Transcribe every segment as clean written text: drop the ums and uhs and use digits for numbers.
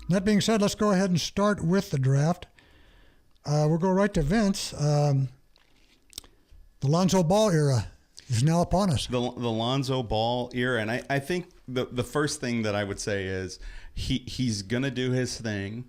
That being said, let's go ahead and start with the draft. We'll go right to Vince. The Lonzo Ball era is now upon us. The Lonzo Ball era, and I think the first thing that I would say is he's gonna do his thing.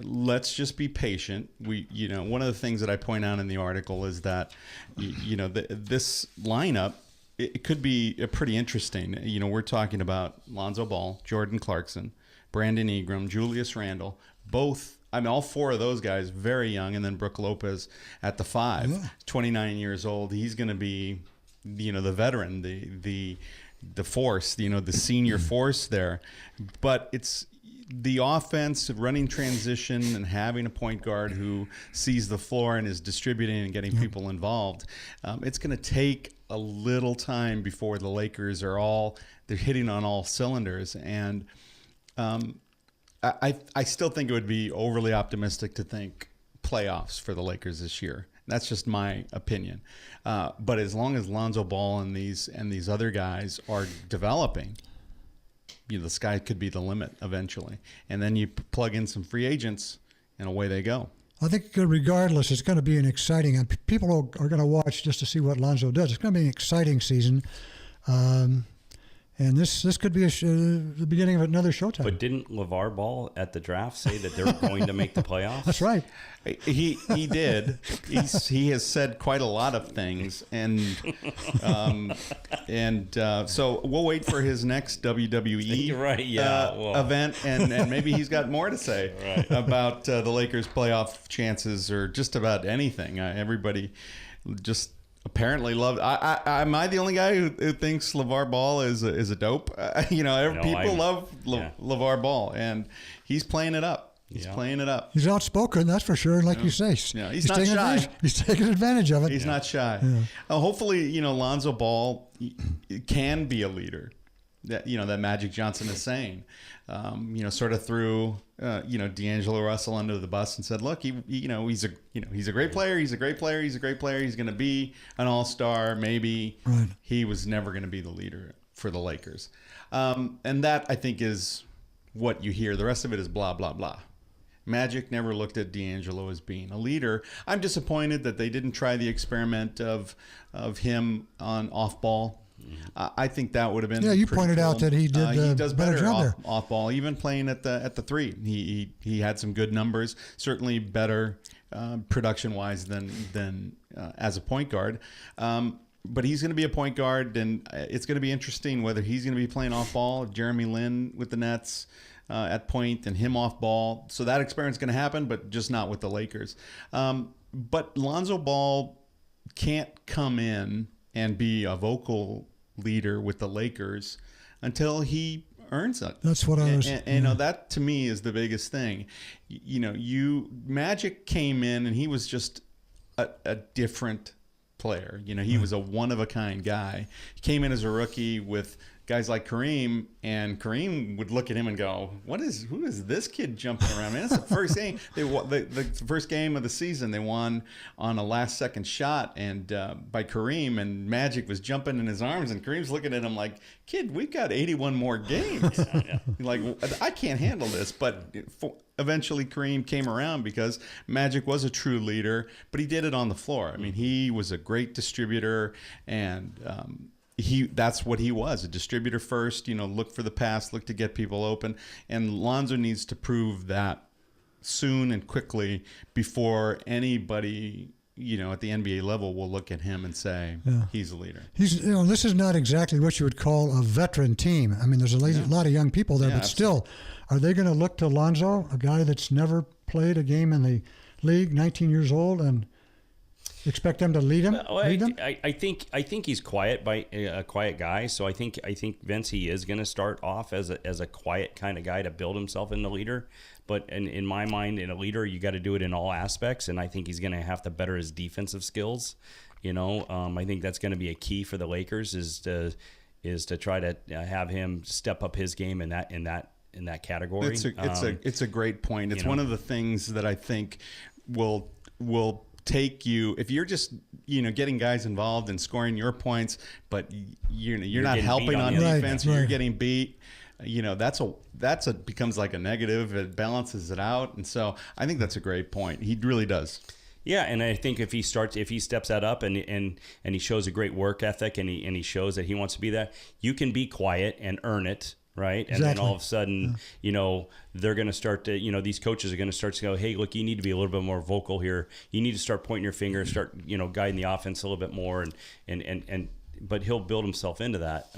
Let's just be patient. One of the things that I point out in the article is that this lineup, it could be pretty interesting. We're talking about Lonzo Ball, Jordan Clarkson, Brandon Ingram, Julius Randle, both. I mean, all four of those guys very young, and then Brook Lopez at the 5, 29 years old. He's going to be, the veteran, the force, the senior force there. But it's the offense, running transition, and having a point guard who sees the floor and is distributing and getting people involved. It's going to take a little time before the Lakers they're hitting on all cylinders. And I still think it would be overly optimistic to think playoffs for the Lakers this year. That's just my opinion. But as long as Lonzo Ball and these other guys are developing, the sky could be the limit eventually. And then you plug in some free agents, and away they go. I think regardless, it's going to be an exciting, and people are going to watch just to see what Lonzo does. It's going to be an exciting season. And this could be the beginning of another showtime. But didn't Lavar Ball at the draft say that they're going to make the playoffs? That's right. He did. He has said quite a lot of things, and so we'll wait for his next WWE event, and maybe he's got more to say about the Lakers' playoff chances or just about anything. Everybody just apparently love. Am I the only guy who thinks LeVar Ball is a dope? People love LeVar Ball, and he's playing it up. He's playing it up. He's outspoken, that's for sure. And like you say, he's not shy. He's taking advantage of it. He's not shy. Yeah. Hopefully, Lonzo Ball can be a leader. That Magic Johnson is saying, sort of threw D'Angelo Russell under the bus and said, look, he's a great player. He's a great player. He's a great player. He's going to be an all-star. Maybe he was never going to be the leader for the Lakers, and that I think is what you hear. The rest of it is blah blah blah. Magic never looked at D'Angelo as being a leader. I'm disappointed that they didn't try the experiment of him on off ball. I think that would have been. Yeah, you pointed out that he does better job off ball, even playing at the 3. He had some good numbers, certainly better production wise than as a point guard. But he's going to be a point guard, and it's going to be interesting whether he's going to be playing off ball. Jeremy Lin with the Nets at point and him off ball. So that experiment's going to happen, but just not with the Lakers. But Lonzo Ball can't come in and be a vocal leader with the Lakers until he earns it. That's what I was. And that to me is the biggest thing. Magic came in and he was just a different player. He was a one of a kind guy. He came in as a rookie with guys like Kareem, and Kareem would look at him and go, who is this kid jumping around? Man, that's the first game. The first game of the season, they won on a last-second shot and by Kareem, and Magic was jumping in his arms, and Kareem's looking at him like, kid, we've got 81 more games. Like, I can't handle this. But eventually Kareem came around because Magic was a true leader, but he did it on the floor. I mean, he was a great distributor, and that's what he was, a distributor first, look for the pass, look to get people open. And Lonzo needs to prove that soon and quickly before anybody, at the NBA level will look at him and say, he's a leader. This is not exactly what you would call a veteran team. I mean, there's a lot of young people there, but still, are they going to look to Lonzo, a guy that's never played a game in the league, 19 years old, and expect them to lead him? I think he's quiet, a quiet guy. So I think Vince, he is going to start off as a quiet kind of guy to build himself into leader. But in my mind, in a leader, you got to do it in all aspects. And I think he's going to have to better his defensive skills. I think that's going to be a key for the Lakers is to try to have him step up his game in that category. It's a great point. It's one of the things that I think will take you, if you're just getting guys involved and scoring your points, but you're not helping on defense, or you're getting beat. that's becomes like a negative. It balances it out, and so I think that's a great point. He really does. Yeah, and I think if he steps that up and he shows a great work ethic and he shows that he wants to be that, you can be quiet and earn it, right? Exactly. And then all of a sudden, they're going to start to, these coaches are going to start to go, hey, look, you need to be a little bit more vocal here. You need to start pointing your finger, start, guiding the offense a little bit more, but he'll build himself into that.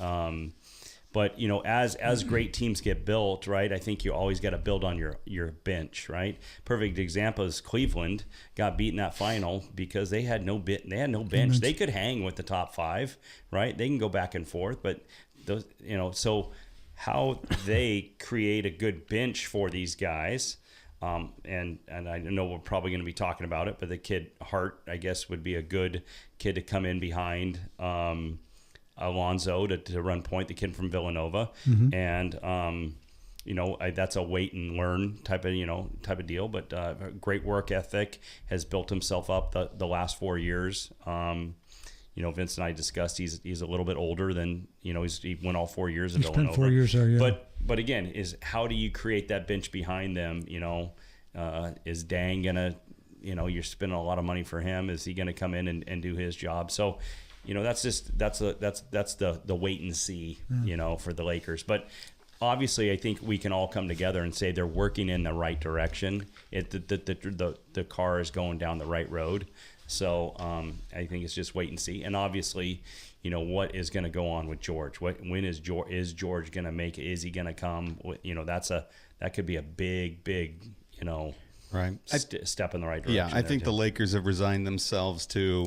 But as great teams get built, right? I think you always got to build on your bench, right? Perfect example is Cleveland got beat in that final because they had no bench. They could hang with the top 5, right? They can go back and forth, but those, so how they create a good bench for these guys. And I know we're probably going to be talking about it, but the kid Hart, I guess, would be a good kid to come in behind. Alonzo to run point, the kid from Villanova, and that's a wait and learn type of deal. But great work ethic, has built himself up the last 4 years. Vince and I discussed he's a little bit older than he went all 4 years at Villanova. Spent 4 years there, yeah. But again, is how do you create that bench behind them? Is Dang gonna you're spending a lot of money for him? Is he gonna come in and do his job? So. That's the wait and see, for the Lakers. But obviously, I think we can all come together and say they're working in the right direction. The car is going down the right road. So I think it's just wait and see. And obviously, what is going to go on with George? When is George going to make it? Is he going to come? That could be a big right step in the right direction. Yeah, I think the Lakers have resigned themselves to